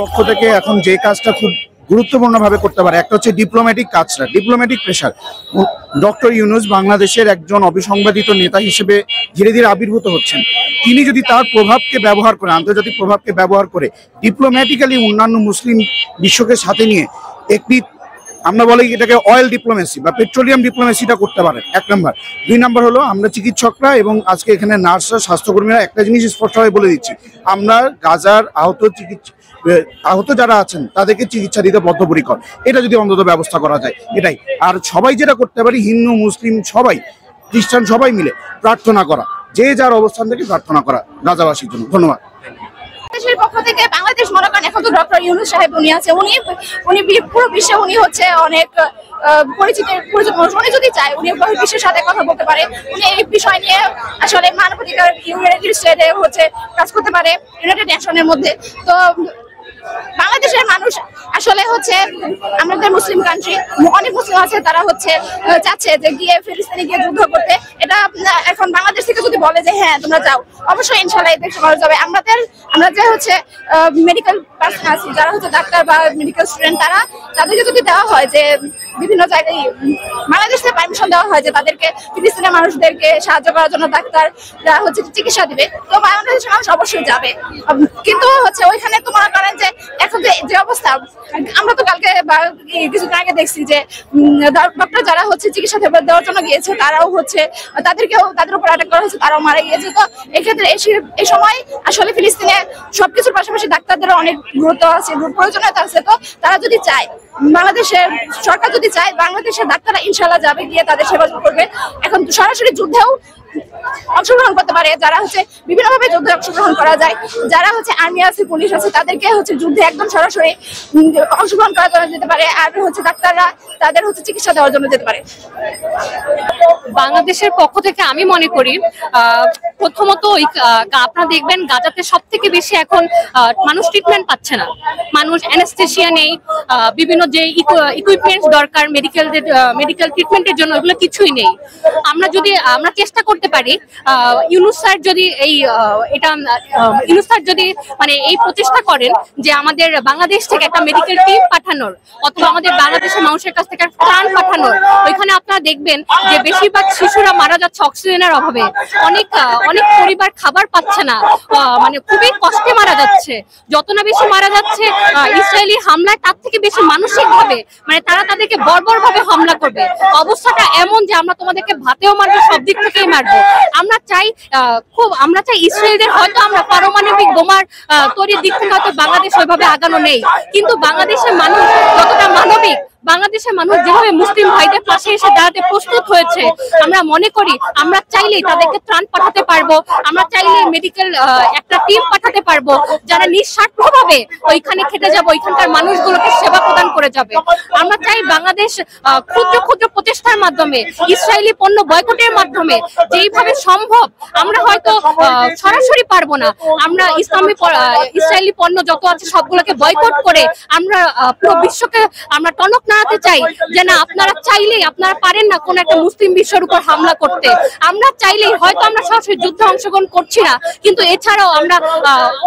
পক্ষ থেকে এখন যে কাজটা খুব গুরুত্বপূর্ণভাবে করতে পারে, একটা হচ্ছে ডিপ্লোম্যাটিক কাজটা, ডিপ্লোম্যাটিক প্রেশার। ডক্টর ইউনূস বাংলাদেশের একজন অবিসংবাদিত নেতা হিসেবে ধীরে ধীরে আবির্ভূত হচ্ছেন। তিনি যদি তার প্রভাবকে ব্যবহার করে, আন্তর্জাতিক প্রভাবকে ব্যবহার করে ডিপ্লোম্যাটিক্যালি অন্যান্য মুসলিম বিশ্বকে সাথে নিয়ে একটি, আমরা বলি এটাকে অয়েল ডিপ্লোমেসি বা পেট্রোলিয়াম ডিপ্লোমেসিটা করতে পারেন, এক নম্বর। দুই নম্বর হলো আমরা চিকিৎসকরা এবং আজকে এখানে নার্সরা, স্বাস্থ্যকর্মীরা একটা জিনিস স্পষ্টভাবে বলে দিচ্ছি, আমরা গাজার আহত যারা আছেন তাদেরকে চিকিৎসা দিতে বদ্ধপরিকর। এটা যদি অন্তত ব্যবস্থা করা যায়, এটাই। আর সবাই যেটা করতে পারি, হিন্দু মুসলিম সবাই, খ্রিস্টান সবাই মিলে প্রার্থনা করা, যে যার অবস্থান থেকে প্রার্থনা করা গাজাবাসীর জন্য। ধন্যবাদ। বাংলাদেশের পক্ষ থেকে বাংলাদেশ মনে করেন এখন তো ডক্টর ইউনূস সাহেব উনি আছে, উনি পুরো বিশ্বে উনি হচ্ছে অনেক পরিচিত মানুষ। উনি যদি চায় উনি বিশ্বের সাথে কথা বলতে পারে, উনি এই বিষয় নিয়ে আসলে মানবাধিকার ইউনাইটেড স্টেটে হচ্ছে কাজ করতে পারে, ইউনাইটেড নেশনের মধ্যে। তো বাংলাদেশের মানুষ আসলে হচ্ছে আমাদের মুসলিম কান্ট্রি, অনেক মুসলিম আছে তারা হচ্ছে চাচ্ছে যে গিয়ে ফিলিস্তিনে গিয়ে যুদ্ধ করতে। এটা এখন বাংলাদেশ থেকে যদি বলে যে হ্যাঁ তোমরা যাও, অবশ্যই ইনশাআল্লাহ এদের করা যাবে। আমরা যে হচ্ছে মেডিকেল পার্সন আছি, যারা হচ্ছে ডাক্তার বা মেডিকেল স্টুডেন্ট, তাদেরকে যদি দেওয়া হয় যে বিভিন্ন জায়গায় বাংলাদেশ থেকে পারমিশন দেওয়া হয় যে তাদেরকে ফিলিস্তিনের মানুষদেরকে সাহায্য করার জন্য ডাক্তাররা হচ্ছে চিকিৎসা দিবে, তো বাংলাদেশের মানুষ অবশ্যই যাবে। কিন্তু হচ্ছে ওইখানে তো মনে করেন যে এখন যে অবস্থা, আমরা তো কালকে বা কিছুদিন আগে দেখছি যে ডক্টর যারা হচ্ছে চিকিৎসা দেওয়ার জন্য গিয়েছে তারাও হচ্ছে তাদের উপর অ্যাটাক করা হয়েছে, তারাও মারা গিয়েছে। তো এক্ষেত্রে এই সময় আসলে ফিলিস্তিনে সবকিছুর পাশাপাশি ডাক্তারদেরও অনেক গুরুত্ব আছে, প্রয়োজনীয়তা আছে। তো তারা যদি চায়, বাংলাদেশের সরকার যদি চায়, বাংলাদেশের ডাক্তাররা ইনশাআল্লাহ যাবে, গিয়ে তাদের সেবা করবে। এখন সরাসরি যুদ্ধেও অংশগ্রহণ করতে পারে, যারা হচ্ছে বিভিন্নভাবে যুদ্ধে অংশগ্রহণ করা যায়, যারা হচ্ছে আর্মি আছে, পুলিশ আছে, তাদেরকে হচ্ছে যুদ্ধে একদম সরাসরি অংশগ্রহণ করার জন্য যেতে পারে। আর হচ্ছে ডাক্তাররা তাদের হচ্ছে চিকিৎসা দেওয়ার জন্য যেতে পারে। বাংলাদেশের পক্ষ থেকে আমি মনে করি প্রথমত আপনারা দেখবেন গাজাতে সব থেকে বেশি এখন মানুষ ট্রিটমেন্ট পাচ্ছে না, মানুষ অ্যানেস্থেশিয়া নেই, বিভিন্ন যে ইকুইপমেন্টস দরকার মেডিকেল ট্রিটমেন্টের জন্য ওগুলো কিছুই নেই। আমরা চেষ্টা করতে পারি ইউনূস স্যার যদি মানে এই প্রচেষ্টা করেন যে আমাদের বাংলাদেশ থেকে একটা মেডিকেল টিম পাঠানোর, অথবা আমাদের বাংলাদেশের মানুষের কাছ থেকে ত্রাণ পাঠানোর। ওইখানে আপনারা দেখবেন যে বেশিরভাগ শিশুরা মারা যাচ্ছে অক্সিজেনের অভাবে, অনেক পরিবার খাবার পাচ্ছে না, মানে খুবই কষ্টে মারা যাচ্ছে। যত না বেশি মারা যাচ্ছে ইসরায়েলি হামলায়, তার থেকে বেশি মানসিক ভাবে, মানে তারা তাদেরকে বর্বর ভাবে হামলা করবে। অবস্থাটা এমন যে আমরা তোমাদেরকে ভাতেও মারবো, সব দিক থেকেই মারবো। আমরা চাই ইসরায়েলের হয়তো আমরা পারমাণবিক বোমার তৈরির দিক থেকে হয়তো বাংলাদেশ ওইভাবে আগানো নেই, কিন্তু বাংলাদেশের মানুষ যতটা মানবিক, বাংলাদেশের মানুষ যেভাবে মুসলিম ভাইদের পাশে এসে দাঁড়াতে প্রস্তুত হয়েছে, আমরা মনে করি আমরা চাইলেই তাদেরকে ত্রাণ পাঠাতে পারবো, আমরা চাইলে মেডিকেল একটা টিম পাঠাতে পারবো, যারা নিঃস্বার্থভাবে ওইখানে খেটে যাবে, ওইখানকার মানুষগুলোকে সেবা প্রদান করে যাবে। আমরা চাই বাংলাদেশ ক্ষুদ্র ক্ষুদ্র প্রচেষ্টার মাধ্যমে, ইসরায়েলি পণ্য বয়কটের মাধ্যমে যেইভাবে সম্ভব, আমরা হয়তো সরাসরি পারবো না, আমরা ইসরায়েলি পণ্য যত আছে সবগুলোকে বয়কট করে আমরা পুরো বিশ্বকে আমরা টনক নাড়াতে চাই যে না, আপনারা চাইলেই, আপনারা পারেন না কোন একটা মুসলিম বিশ্বের উপর হামলা করতে। আমরা চাইলেই হয়তো আমরা সরাসরি যুদ্ধে অংশগ্রহণ করছি না, কিন্তু এছাড়াও আমরা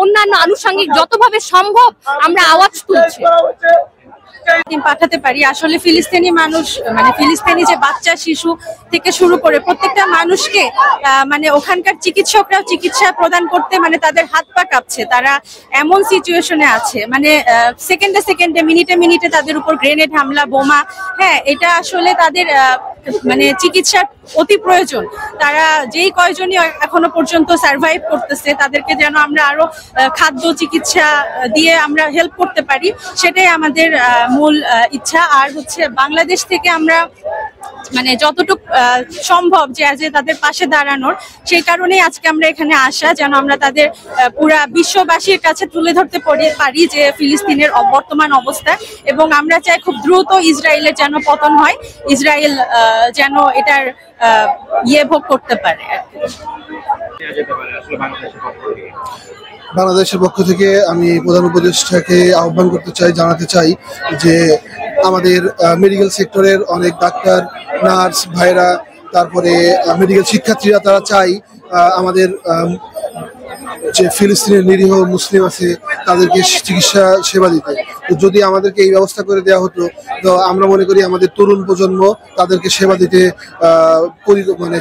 অন্যান্য আনুষঙ্গিক যতভাবে সম্ভব আমরা আওয়াজ তুলছি। পাঠাতে পারি। আসলে ফিলিস্তিনি মানুষ, মানে ফিলিস্তিনি যে বাচ্চা শিশু থেকে শুরু করে প্রত্যেকটা মানুষকে মানে ওখানকার চিকিৎসকরাও চিকিৎসা প্রদান করতে মানে তাদের হাত পা কাঁপছে। তারা এমন সিচুয়েশনে আছে, মানে সেকেন্ডে মিনিটে তাদের উপর গ্রেনেড হামলা, বোমা। হ্যাঁ, এটা আসলে তাদের মানে চিকিৎসার অতি প্রয়োজন। তারা যেই কয়জনই এখনো পর্যন্ত সার্ভাইভ করতেছে, তাদেরকে যেন আমরা আরো খাদ্য চিকিৎসা দিয়ে আমরা হেল্প করতে পারি, সেটাই আমাদের মূল ইচ্ছা। আর হচ্ছে বাংলাদেশ থেকে আমরা মানে যতটুকু সম্ভব যে তাদের পাশে দাঁড়ানোর, সেই কারণেই আজকে আমরা এখানে আসা, যেন আমরা তাদের পুরা বিশ্ববাসীর কাছে তুলে ধরতে পারি যে ফিলিস্তিনের বর্তমান অবস্থা। এবং আমরা চাই খুব দ্রুত ইসরায়েলের যেন পতন হয়, ইসরায়েল যেন এটার ভোগ করতে পারে। বাংলাদেশের পক্ষ থেকে আমি প্রধান উপদেষ্টাকে আহ্বান করতে চাই, জানাতে চাই যে আমাদের মেডিকেল সেক্টরের অনেক ডাক্তার, নার্স ভাইরা, তারপরে মেডিকেল শিক্ষার্থীরা, তারা চাই আমাদের যে ফিলিস্তিনের নিরীহ মুসলিম আছে তাদেরকে চিকিৎসা সেবা দিতে। তো যদি আমাদেরকে এই ব্যবস্থা করে দেওয়া হতো, তো আমরা মনে করি আমাদের তরুণ প্রজন্ম তাদেরকে সেবা দিতে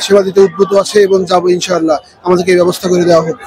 সেবা দিতে উদ্বুদ্ধ আছে এবং যাবো ইনশাআল্লাহ, আমাদেরকে এই ব্যবস্থা করে দেওয়া হোক।